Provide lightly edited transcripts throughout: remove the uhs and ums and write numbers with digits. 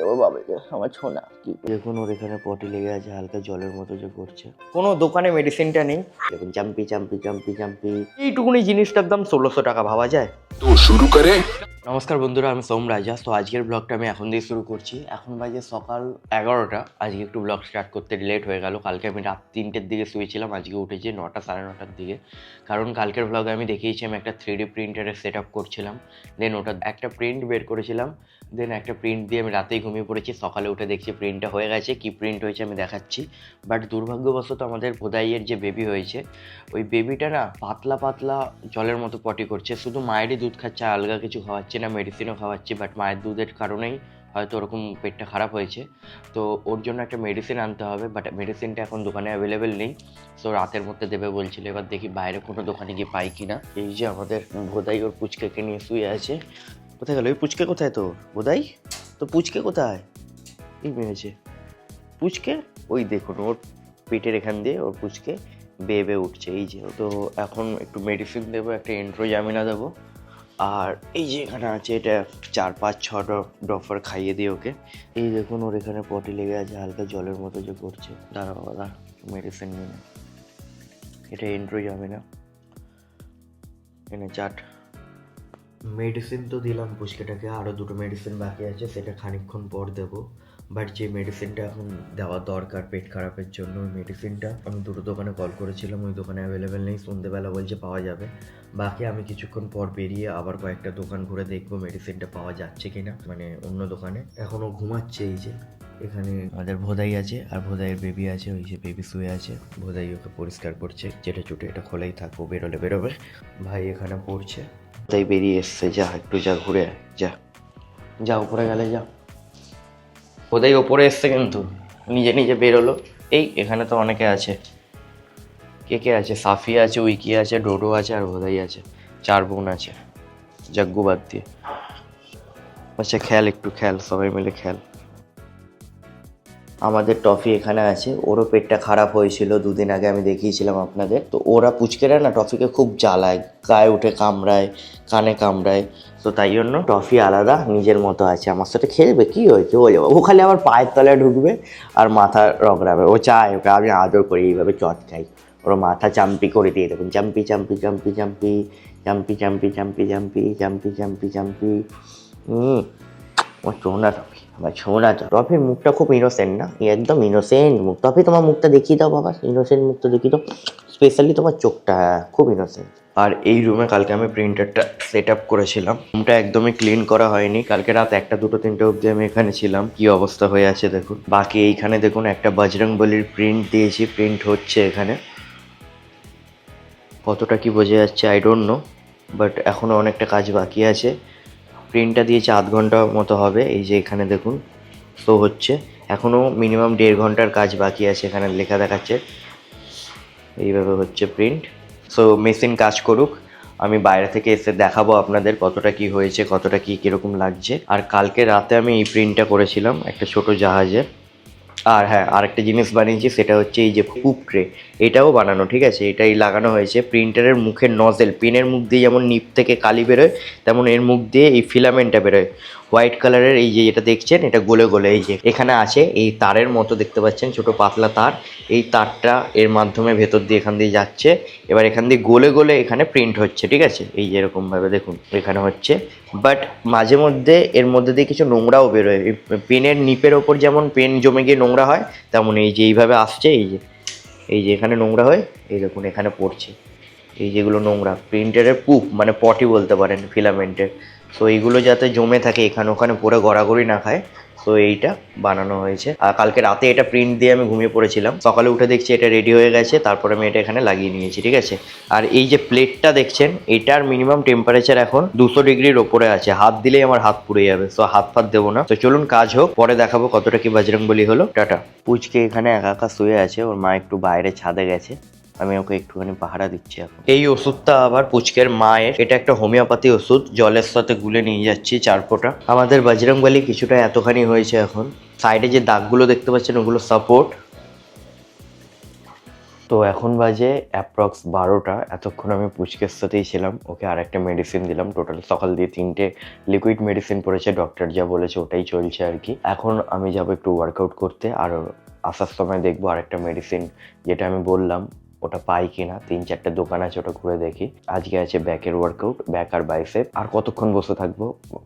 ও বাবা আমার ছোনা কি দেখুন, ওর এখানে পটি লেগে আছে, হালকা জলের মতো যে করছে। কোনো দোকানে মেডিসিনটা নেই। দেখুন চাম্পি চাম্পি চাম্পি চাম্পি, এইটুকুনি জিনিসটার দাম 1600 টাকা, ভাবা যায়? তো শুরু করে। নমস্কার বন্ধুরা, আমি সোম রাজা। তো আজকের ব্লগটা আমি এখন দিয়ে শুরু করছি। এখন বাজে সকাল 11টা। আজকে একটু ব্লগ স্টার্ট করতে লেট হয়ে গেল। কালকে আমি রাত 3টের দিকে শুয়েছিলাম, আজকে উঠেছি 9টা সাড়ে 9টার দিকে। কারণ কালকের ব্লগে আমি দেখিয়েছি আমি একটা 3D প্রিন্টারের সেট আপ করছিলাম। দেন ওটা একটা প্রিন্ট বের করেছিলাম। দেন একটা প্রিন্ট দিয়ে আমি রাতেই ঘুমিয়ে পড়েছি। সকালে উঠে দেখছি প্রিন্টটা হয়ে গেছে। কী প্রিন্ট হয়েছে আমি দেখাচ্ছি। বাট দুর্ভাগ্যবশত আমাদের ভোদাইয়ের যে বেবি হয়েছে, ওই বেবিটা না পাতলা পাতলা জলের মতো পটি করছে। শুধু মায়েরই দুধ খাচ্ছে, আলগা কিছু খাওয়াচ্ছে না, মেডিসিনও খাওয়াচ্ছি। বাট মায়ের দুধের কারণেই হয়তো ওরকম পেটটা খারাপ হয়েছে। তো ওর জন্য একটা মেডিসিন আনতে হবে, বাট মেডিসিনটা এখন দোকানে অ্যাভেলেবেল নেই। সো রাতের মধ্যে দেবে বলছিল। এবার দেখি বাইরে কোনো দোকানে গিয়ে পাই কি না। এই যে আমাদের ভোদাই ওর পুচকেকে নিয়ে শুয়ে আছে। কোথায় গেল ওই পুচকে? কোথায় তো ভোদাই? তো পুচকে কোথায়? এই মেরেছে পুচকে। ওই দেখুন ওর পেটের এখান দিয়ে ওর পুচকে বেয়ে বেয়ে উঠছে। এই যে, তো এখন একটু মেডিসিন দেবো, একটা এন্ট্রোজামিনা দেবো। আর এই যে এখানে আছে, এটা 4-5-6 ড্রপার খাইয়ে দিই ওকে। এই দেখুন ওর এখানে পটি লেগে আছে, হালকা জলের মতো যে করছে। দাঁড়া বাবা দাঁড়া, মেডিসিন নিয়ে না, এটা এন্ট্রোজামিনা, এনে চাট। মেডিসিন তো দিলাম পুচকেটাকে, আরও দুটো মেডিসিন বাকি আছে, সেটা খানিকক্ষণ পর দেবো। বাট যে মেডিসিনটা এখন দেওয়া দরকার পেট খারাপের জন্য, ওই মেডিসিনটা আমি দুটো দোকানে কল করেছিলাম, ওই দোকানে অ্যাভেলেবেল নেই। সন্ধ্যেবেলা বলছে পাওয়া যাবে। বাকি আমি কিছুক্ষণ পর বেরিয়ে আবার কয়েকটা দোকান ঘুরে দেখবো মেডিসিনটা পাওয়া যাচ্ছে কিনা, মানে অন্য দোকানে। এখনও ঘুমাচ্ছে। এই যে এখানে আমাদের ভোদাই আছে আর ভোদাইয়ের বেবি আছে। ওই যে বেবি শুয়ে আছে, ভোদাই ওকে পরিষ্কার করছে। যেটা চুটে এটা খোলাই থাকবো, বেরোলে বেরোবে। ভাই এখানে পড়ছে, তাই বেরিয়ে এসছে। যা একটু যা ঘুরে আয়, যা যা উপরে গেলে যা। ওদের ওপরে এসছে কিন্তু নিজে নিজে বেরোলো। এই এখানে তো অনেকে আছে। কে কে আছে? সাফিয়া আছে, উইকি আছে, ডোডো আছে আর ভোদাই আছে। 4 বোন আছে জাগ্গু বাদ দিয়ে। আচ্ছা খেল, একটু খেল, সবাই মিলে খেল। আমাদের টফি এখানে আছে, ওরও পেটটা খারাপ হয়েছিল 2 দিন আগে, আমি দেখিয়েছিলাম আপনাদের। তো ওরা পুচকেরা না টফিকে খুব জ্বালায়, গায়ে উঠে কামড়ায়, কানে কামড়ায়। তো তাই জন্য টফি আলাদা নিজের মতো আছে, আমার সাথে খেলবে। কি হয়েছে ও যাবে, ও খালি আবার পায়ের তলায় ঢুকবে আর মাথা রগড়াবে। ও চায় ওকে আমি আদর করি, এইভাবে চটকাই, ওর মাথা চাম্পি করে দিয়ে দেখুন, চাম্পি চাম্পি চাম্পি চাম্পি চাম্পি চাম্পি চাম্পি চাম্পি চাম্পি চাম্পি চাম্পি। ও ছোনা টফি, আমার ছোনা টফির মুখটা খুব ইনোসেন্ট না, একদম ইনোসেন্ট মুখ। টফি তোমার মুখটা দেখিয়ে দাও বাবা, ইনোসেন্ট মুখটা দেখিয়ে দাও, স্পেশালি তোমার চোখটা, খুব ইনোসেন্ট। আর এই রুমে কালকে আমি প্রিন্টারটা সেট আপ করেছিলাম। রুমটা একদমই ক্লিন করা হয়নি, কালকে রাত 1টা 2টো 3টে অবধি আমি এখানে ছিলাম। কি অবস্থা হয়ে আছে দেখুন। বাকি এইখানে দেখুন একটা বজরংবলির প্রিন্ট দিয়েছি, প্রিন্ট হচ্ছে এখানে। কতটা কি বোঝা যাচ্ছে আই ডোন্ট নো, বাট এখনও অনেকটা কাজ বাকি আছে। প্রিন্টটা দিয়েছে 8 ঘন্টা মতো হবে। এই যে এখানে দেখুন শো হচ্ছে, এখনও মিনিমাম 1.5 ঘন্টার কাজ বাকি আছে। এখানে লেখা দেখাচ্ছে, এইভাবে হচ্ছে প্রিন্ট। সো মেশিন কাজ করুক, আমি বাইরে থেকে এসে দেখাবো আপনাদের কতটা কি হয়েছে, কতটা কি কীরকম লাগছে। আর কালকে রাতে আমি এই প্রিন্টটা করেছিলাম একটা ছোট জাহাজের। আর হ্যাঁ, আরেকটা জিনিস বানিয়েছি, সেটা হচ্ছে এই যে কুপ ট্রে, এটাও বানানো, ঠিক আছে। এটাই লাগানো হয়েছে প্রিন্টারের মুখের নজেল। পেনের মুখ দিয়ে যেমন নিপ থেকে কালি বেরোয়, তেমন এর মুখ দিয়ে এই ফিলামেন্টটা বেরোয় হোয়াইট কালারের। এই যে এটা দেখছেন, এটা গোলে গোলে এই যে এখানে আছে, এই তারের মতো দেখতে পাচ্ছেন, ছোট পাতলা তার। এই তারটা এর মাধ্যমে ভেতর দিয়ে এখান দিয়ে যাচ্ছে। এবার এখান দিয়ে গোলে গোলে এখানে প্রিন্ট হচ্ছে, ঠিক আছে। এই যে এরকমভাবে দেখুন এখানে হচ্ছে। বাট মাঝে মধ্যে এর মধ্যে দিয়ে কিছু নোংরাও বেরোয়। পেনের নিপের ওপর যেমন পেন জমে গিয়ে নোংরা হয়, তেমন এই যে এইভাবে আসছে। এই যে এখানে নোংরা হয়, এই দেখুন এখানে পড়ছে। এই যেগুলো নোংরা প্রিন্টারের পুপ, মানে পটি বলতে পারেন ফিলামেন্টের। সো এইগুলো যাতে জমে থাকে এখানে ওখানে, পরে গড়াগড়ি না খায়। সো এইটা বানানো হয়েছে। আর কালকে রাতে এটা প্রিন্ট দিয়ে আমি ঘুমিয়ে পড়েছিলাম, সকালে উঠে দেখছি এটা রেডি হয়ে গেছে। তারপর আমি এটা এখানে লাগিয়ে নিয়েছি, ঠিক আছে। আর এই যে প্লেটটা দেখছেন, এটার মিনিমাম টেম্পারেচার এখন 200 ডিগ্রির ওপরে আছে। হাত দিলেই আমার হাত পুড়ে যাবে, সো হাত ফাত দেবো না। তো চলুন কাজ হোক, পরে দেখাবো কতটা কি বজরংবলী হলো। টাটা। পুচকে এখানে একা একা শুয়ে আছে, ওর মা একটু বাইরে ছাদে গেছে, আমি ওকে একটুখানি পাহারা দিচ্ছি এখন। এই ওষুধটা আবার পুচকের মায়ের, এটা একটা হোমিওপ্যাথি ওষুধ, জলের সাথে গুলে নিয়ে যাচ্ছি 4 ফোঁটা। আমাদের বজরংবলী কিছুটা এতখানি হয়েছে এখন। সাইডে যে দাগগুলো দেখতে পাচ্ছেন ওগুলো সাপোর্ট। তো এখন বাজে অ্যাপ্রক্স 12টা। এতক্ষণ আমি পুচকের সাথেই ছিলাম, ওকে আর একটা মেডিসিন দিলাম। টোটাল সকাল দিয়ে 3টে লিকুইড মেডিসিন পড়েছে, ডক্টর যা বলেছে ওটাই চলছে আর কি। এখন আমি যাবো একটু ওয়ার্কআউট করতে, আর আসার সময় দেখবো আরেকটা মেডিসিন যেটা আমি বললাম ওটা পাই কিনা। 3-4টে দোকান আছে, ওটা ঘুরে দেখি। আজকে আছে ব্যাকের ওয়ার্কআউট, ব্যাক আর বাইসেপ। আর কতক্ষণ বসে থাকবো,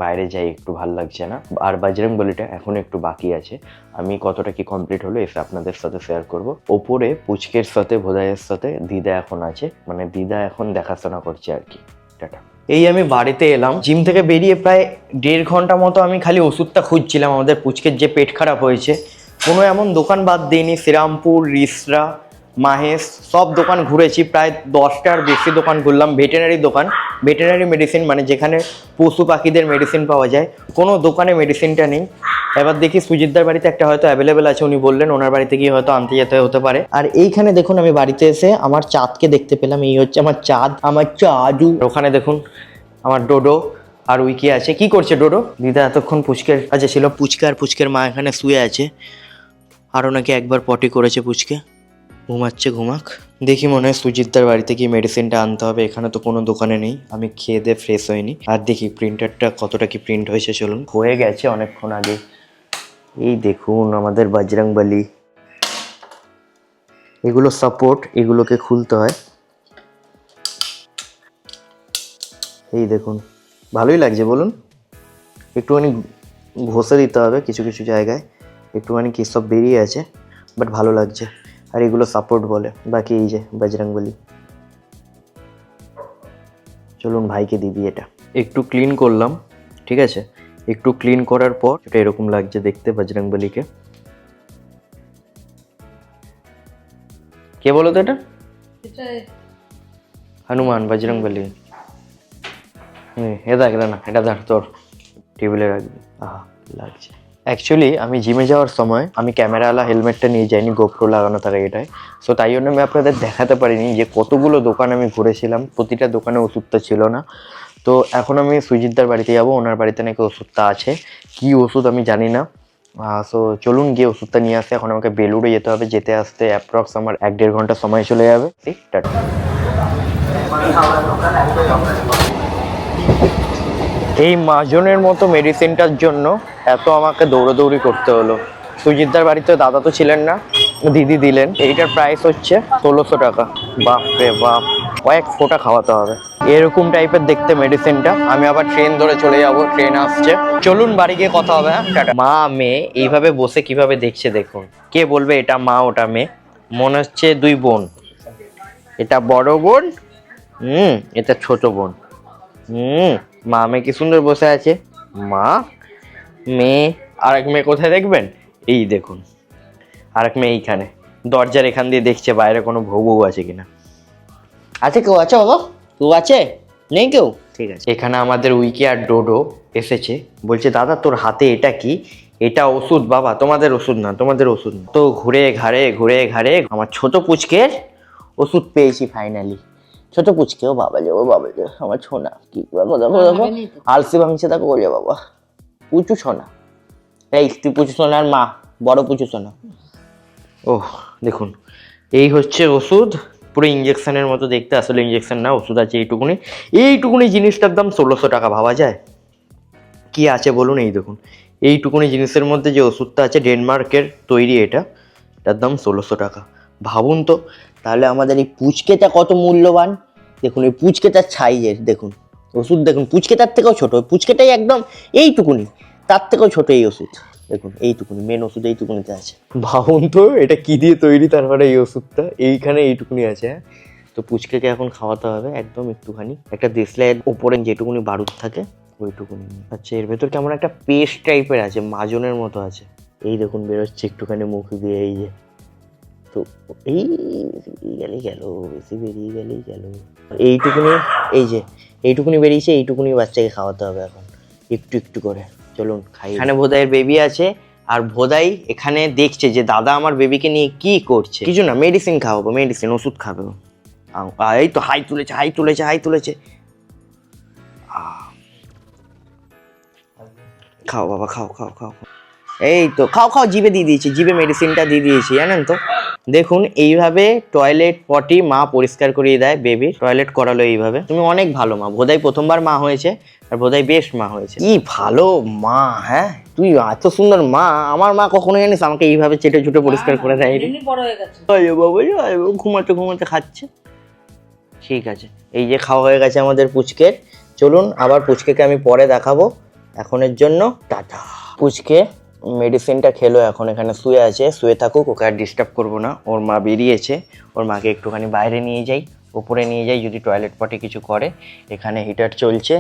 বাইরে যাই, একটু ভাল লাগছে না। আর বজরংবলিটা এখন একটু বাকি আছে, আমি কতটা কি কমপ্লিট হলো এসে আপনাদের সাথে শেয়ার করব। ওপরে পুচকের সাথে ভোদাইয়ের সাথে দিদা এখন আছে, মানে দিদা এখন দেখাশোনা করছে আর কি। টাটা। এই আমি বাড়িতে এলাম জিম থেকে বেরিয়ে, প্রায় 1.5 ঘন্টা মতো আমি খালি ওষুধটা খুঁজছিলাম। আমাদের পুচকের যে পেট খারাপ হয়েছে, কোনো এমন দোকান বাদ দিইনি। শ্রীরামপুর, রিসরা, মাহেশ সব দোকান ঘুরেছি, প্রায় 10টার বেশি দোকান ঘুরলাম। ভেটেরিনারি দোকান, ভেটেরিনারি মেডিসিন মানে যেখানে পশু পাখিদের মেডিসিন পাওয়া যায়, কোনো দোকানে মেডিসিনটা নেই। এবার দেখি সুজিতদার বাড়িতে একটা হয়তো অ্যাভেলেবেল আছে, উনি বললেন ওনার বাড়িতে গিয়ে হয়তো আনতে যেতে হতে পারে। আর এইখানে দেখুন আমি বাড়িতে এসে আমার চাঁদকে দেখতে পেলাম, এই হচ্ছে আমার চাঁদ, আমার চাঁদু। ওখানে দেখুন আমার ডোডো আর উইকি আছে। কি করছে ডোডো? দিদা এতক্ষণ পুচকের কাছে ছিল, পুচকে আর পুচকের মা এখানে শুয়ে আছে। আরও নাকি একবার পটি করেছে পুচকে, ঘুমাচ্ছে, ঘুমাক। দেখি মনে হয় সুজিতদার বাড়িতে গিয়ে মেডিসিনটা আনতে হবে, এখানে তো কোনো দোকানে নেই। আমি খেয়ে দিয়ে ফ্রেশ হয়নি, আর দেখি প্রিন্টারটা কতটা কি প্রিন্ট হয়েছে। চলুন, হয়ে গেছে অনেকক্ষণ আগে। এই দেখুন আমাদের বজরংবলী, এগুলো সাপোর্ট, এগুলোকে খুলতে হয়। এই দেখুন, ভালোই লাগছে বলুন। একটুখানি ঘষে দিতে হবে কিছু কিছু জায়গায়, একটুখানি কি সব বেরিয়ে আছে, বাট ভালো লাগছে। আর এগুলো সাপোর্ট বলে। বাকি এই যে বজরংবলী। চলুন ভাইকে দিবি এটা। একটু ক্লিন করলাম, ঠিক আছে। একটু ক্লিন করার পর এটা এরকম লাগছে দেখতে বজরংবলীকে। কে বলো তো এটা? হনুমান, বজরংবলী। এটা না, এটা ধর তোর টেবিলে রাখবি। আহা লাগছে। অ্যাকচুয়ালি আমি জিমে যাওয়ার সময় আমি ক্যামেরাওয়ালা হেলমেটটা নিয়ে যাইনি, গোপ্রো লাগানো থাকে এটাই। সো তাই জন্য আমি আপনাদের দেখাতে পারিনি যে কতগুলো দোকান আমি ঘুরেছিলাম, প্রতিটা দোকানে ওষুধটা ছিল না। তো এখন আমি সুজিতদার বাড়িতে যাবো, ওনার বাড়িতে নাকি ওষুধটা আছে। কি ওষুধ আমি জানি না। সো চলুন গিয়ে ওষুধটা নিয়ে আসতে। এখন আমাকে বেলুড়ে যেতে হবে, যেতে আসতে অ্যাপ্রক্স আমার 1-1.5 ঘন্টা সময় চলে যাবে। টাটা। এই মাজনের মতো মেডিসিনটার জন্য এত আমাকে দৌড়াদৌড়ি করতে হলো। সুজিতদার বাড়িতে দাদা তো ছিলেন না, দিদি দিলেন। এইটার প্রাইস হচ্ছে 1600 টাকা। বাপ রে বাপ, কয়েক ফোঁটা খাওয়াতে হবে। এরকম টাইপের দেখতে মেডিসিনটা। আমি আবার ট্রেন ধরে চলে যাব, ট্রেন আসছে। চলুন বাড়ি গিয়ে কথা হবে। টাটা। মা মেয়ে এইভাবে বসে কিভাবে দেখছে দেখুন। কে বলবে এটা মা ওটা মেয়ে? মনে হচ্ছে 2 বোন। এটা বড় বোন, এটা ছোট বোন। মা মেয়ে কি সুন্দর বসে আছে। মা মেয়ে, আরেক মেয়ে কোথায় দেখবেন? এই দেখুন, আরেক মেয়ে এইখানে দরজার এখান দিয়ে দেখছে বাইরে কোনো বউ আছে কিনা। আছে কেউ? আছে বাবা, কেউ আছে? নেই কেউ? ঠিক আছে। এখানে আমাদের উইকি আর ডোডো এসেছে, বলছে দাদা তোর হাতে এটা কি? এটা ওষুধ বাবা, তোমাদের ওষুধ না, তোমাদের ওষুধ না। তো ঘুরে ঘাড়ে আমার ছোট পুচকের ওষুধ পেয়েছি ফাইনালি। ছোট পুচকে, ও বাবা যে, ও বাবা যে আমার ছোনা। কি দেখো দেখো দেখো, আলসি ভাঙছে দেখো, বলে বাবা পুচু সোনা। এই তুই পুচু সোনার মা, বড় পুচু সোনা। ওহ দেখুন, এই হচ্ছে ওষুধ, পুরো ইঞ্জেকশনের মতো দেখতে। আসলে ইঞ্জেকশন না, ওষুধ আছে এইটুকুনি। এইটুকুনি জিনিসটার দাম 1600 টাকা, ভাবা যায়? কি আছে বলুন? এই দেখুন, এইটুকুনি জিনিসের মধ্যে যে ওষুধটা আছে, ডেনমার্কের তৈরি, এটার দাম 1600 টাকা। ভাবুন তো, তাহলে আমাদের এই পুচকেটা কত মূল্যবান। দেখুন এই পুচকেটার সাইজের দেখুন, ওষুধ দেখুন, পুচকেটার থেকেও ছোট। পুচকেটাই একদম এইটুকুনি, তার থেকেও ছোট এই ওষুধ। দেখুন এইটুকুনি, মেন ওষুধ এইটুকুনিতে আছে। ভাবুন তো এটা কি দিয়ে তৈরি, তারপরে এই ওষুধটা এইখানে এইটুকুনি আছে। তো পুচকেকে এখন খাওয়াতে হবে একদম একটুখানি, একটা দেশলাইয়ের ওপরে যেটুকুনি বারুদ থাকে ওইটুকুনি। আচ্ছা, এর ভেতর কেমন একটা পেস্ট টাইপের আছে, মাজনের মতো আছে। এই দেখুন বেরোচ্ছে একটুখানি মুখ দিয়ে, এই যে। তো এই বেরিয়ে গেলেই গেল, বেশি বেরিয়ে গেলেই গেল। এইটুকুনি, এই যে এইটুকুনি বেরিয়েছে, এইটুকুনি বাচ্চাকে খাওয়াতে হবে এখন একটু একটু করে। চলুন খাই। এখানে ভোদাইয়ের বেবি আছে, আর ভোদাই এখানে দেখছে যে দাদা আমার বেবিকে নিয়ে কি করছে। কিছু না, মেডিসিন খাওয়াবো, মেডিসিন, ওষুধ খাবে। এই তো হাই তুলেছে। খাও বাবা, খাও। এই তো খাও, জিভে দিয়ে দিয়েছি, জিভে মেডিসিনটা দিয়ে দিয়েছি, জানেন তো। দেখুন এইভাবে টয়লেট পটি মা পরিষ্কার করিয়ে দেয় বেবির, টয়লেট করালো এইভাবে। তুমি অনেক ভালো মা, বোধহয় প্রথমবার মা হয়েছে আর বোধহয় বেশ মা হয়েছে। কি ভালো মা, হ্যাঁ তুই এত সুন্দর মা। আমার মা কখনো জানিস আমাকে এইভাবে চেটে চুটে পরিষ্কার করে দেয়। ঘুমাতে ঘুমাতে খাচ্ছে। ঠিক আছে, এই যে খাওয়া হয়ে গেছে আমাদের পুচকের। চলুন আবার পুচকেকে আমি পরে দেখাবো, এখনের জন্য টাটা। পুচকে মেডিসিনটা খেলো, এখন এখানে শুয়ে আছে, শুয়ে থাকুক, ওকে আর ডিস্টার্ব করবো না। ওর মা বেরিয়েছে, ওর মাকে একটুখানি বাইরে নিয়ে যাই, ওপরে নিয়ে যাই যদি টয়লেট পটে কিছু করে। এখানে হিটার চলছে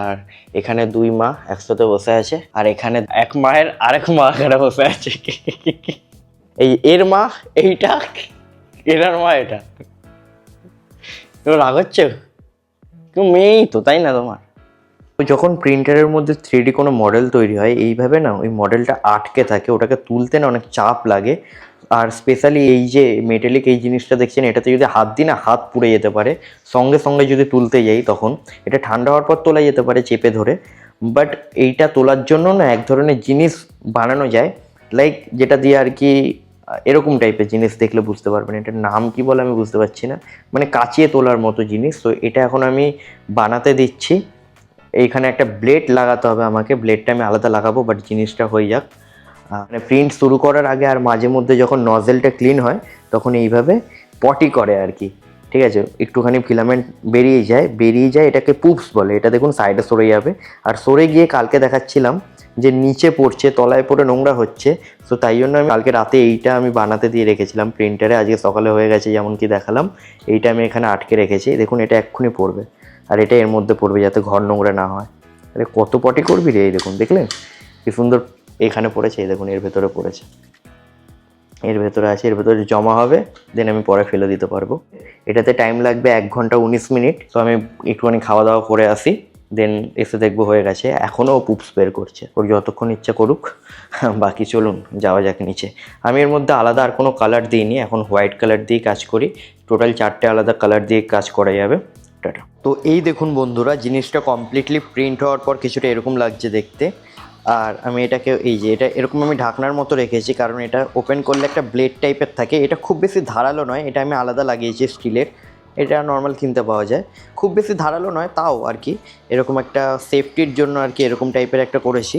আর এখানে দুই মা একসাথে বসে আছে, আর এখানে এক মায়ের আরেক মা এখানে বসে আছে। এই এর মা এইটা, এরার মা এটা। তো রাগ হচ্ছে, কেউ মেয়েই তো, তাই না তোমার? যখন প্রিন্টারের মধ্যে 3D কোনো মডেল তৈরি হয় এইভাবে না, ওই মডেলটা আটকে থাকে, ওটাকে তুলতে না অনেক চাপ লাগে। আর স্পেশালি এই যে মেটালিক এই জিনিসটা দেখছেন, এটাতে যদি হাত দিই না হাত পুড়ে যেতে পারে সঙ্গে সঙ্গে যদি তুলতে যাই। তখন এটা ঠান্ডা হওয়ার পর তোলা যেতে পারে চেপে ধরে, বাট এইটা তোলার জন্য না এক ধরনের জিনিস বানানো যায়, লাইক যেটা দিয়ে আর কি এরকম টাইপের জিনিস, দেখলে বুঝতে পারবেন এটার নাম কি বলে আমি বুঝতে পারছি না, মানে কাচিয়ে তোলার মতো জিনিস। তো এটা এখন আমি বানাতে দিচ্ছি। এইখানে একটা ব্লেড লাগাতে হবে আমাকে, ব্লেডটা আমি আলাদা লাগাবো, বাট জিনিসটা হয়ে যাক। মানে প্রিন্ট শুরু করার আগে আর মাঝে মধ্যে যখন নজেলটা ক্লিন হয় তখন এইভাবে পটি করে আর কি, ঠিক আছে? একটুখানি ফিলামেন্ট বেরিয়ে যায়, এটাকে পুপস বলে। এটা দেখুন সাইডে সরে যাবে, আর সরে গিয়ে কালকে দেখাচ্ছিলাম যে নিচে পড়ছে, তলায় পড়ে নোংরা হচ্ছে। তো তাই জন্য আমি কালকে রাতে এইটা আমি বানাতে দিয়ে রেখেছিলাম প্রিন্টারে, আজকে সকালে হয়ে গেছে যেমন কি দেখালাম। এইটা আমি এখানে আটকে রেখেছি, দেখুন এটা এক্ষুনি পড়বে, আর এটা এর মধ্যে পড়বে যাতে ঘর নোংরা না হয়। আরে কত পটি করবি রে, এই দেখুন দেখলেন কি সুন্দর এখানে পড়েছে, এই দেখুন এর ভেতরে পড়েছে, এর ভেতরে আছে, এর ভেতরে জমা হবে, দেন আমি পরে ফেলে দিতে পারবো। এটাতে টাইম লাগবে 1 ঘন্টা 19 মিনিট। তো আমি একটুখানি খাওয়া দাওয়া করে আসি, দেন এসে দেখবো হয়ে গেছে। এখনও ও পুপস বের করছে, ওর যতক্ষণ ইচ্ছা করুক। বাকি চলুন যাওয়া যাক নিচে। আমি এর মধ্যে আলাদা আর কোনো কালার দিইনি, এখন হোয়াইট কালার দিয়ে কাজ করি। টোটাল 4টে আলাদা কালার দিয়ে কাজ করা যাবে। টাটা। তো এই দেখুন বন্ধুরা, জিনিসটা কমপ্লিটলি প্রিন্ট হওয়ার পর কিছুটা এরকম লাগছে দেখতে। আর আমি এটাকে এই যে এটা এরকম আমি ঢাকনার মতো রেখেছি, কারণ এটা ওপেন করলে একটা ব্লেড টাইপের থাকে। এটা খুব বেশি ধারালো নয়, এটা আমি আলাদা লাগিয়েছি স্টিলের, এটা নর্মাল কিনতে পাওয়া যায়। খুব বেশি ধারালো নয় তাও আর কি, এরকম একটা সেফটির জন্য আর কি এরকম টাইপের একটা করেছি।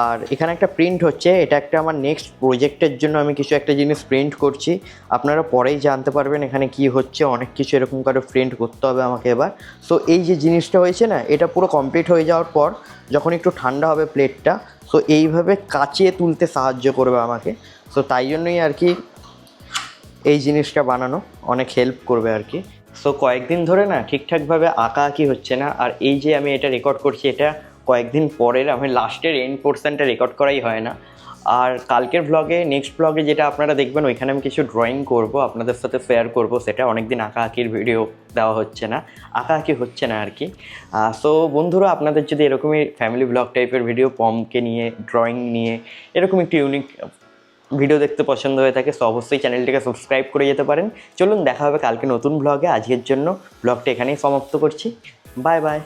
আর এখানে একটা প্রিন্ট হচ্ছে, এটা একটা আমার নেক্সট প্রজেক্টের জন্য আমি কিছু একটা জিনিস প্রিন্ট করছি। আপনারা পরেই জানতে পারবেন এখানে কি হচ্ছে, অনেক কিছু এরকম করে প্রিন্ট করতে হবে আমাকে এবার। সো এই যে জিনিসটা হয়েছে না, এটা পুরো কমপ্লিট হয়ে যাওয়ার পর যখন একটু ঠান্ডা হবে প্লেটটা, সো এইভাবে কাচিয়ে তুলতে সাহায্য করবে আমাকে। সো তাই জন্যই আর কি এই জিনিসটা বানানো অনেক হেল্প করবে আর কি। সো কয়েকদিন ধরে না ঠিকঠাকভাবে আঁকি হচ্ছে না, আর এই যে আমি এটা রেকর্ড করছি এটা কয়েকদিন পরের, আমি লাস্টের এন্ড পোর্শনটা রেকর্ড করাই হয় না। আর কালকের ব্লগে, নেক্সট ব্লগে যেটা আপনারা দেখবেন, ওইখানে আমি কিছু ড্রয়িং করব, আপনাদের সাথে শেয়ার করব। সেটা অনেকদিন আঁকির ভিডিও দেওয়া হচ্ছে না, আঁকি হচ্ছে না আর কি। সো বন্ধুরা, আপনাদের যদি এরকমই ফ্যামিলি ব্লগ টাইপের ভিডিও, পমকে নিয়ে, ড্রয়িং নিয়ে এরকম একটু ইউনিক ভিডিও দেখতে পছন্দ হয়ে থাকে, সো অবশ্যই চ্যানেলটিকে সাবস্ক্রাইব করে যেতে পারেন। চলুন দেখা হবে কালকে নতুন ব্লগে। আজকের জন্য ব্লগটা এখানেই সমাপ্ত করছি। Bye bye.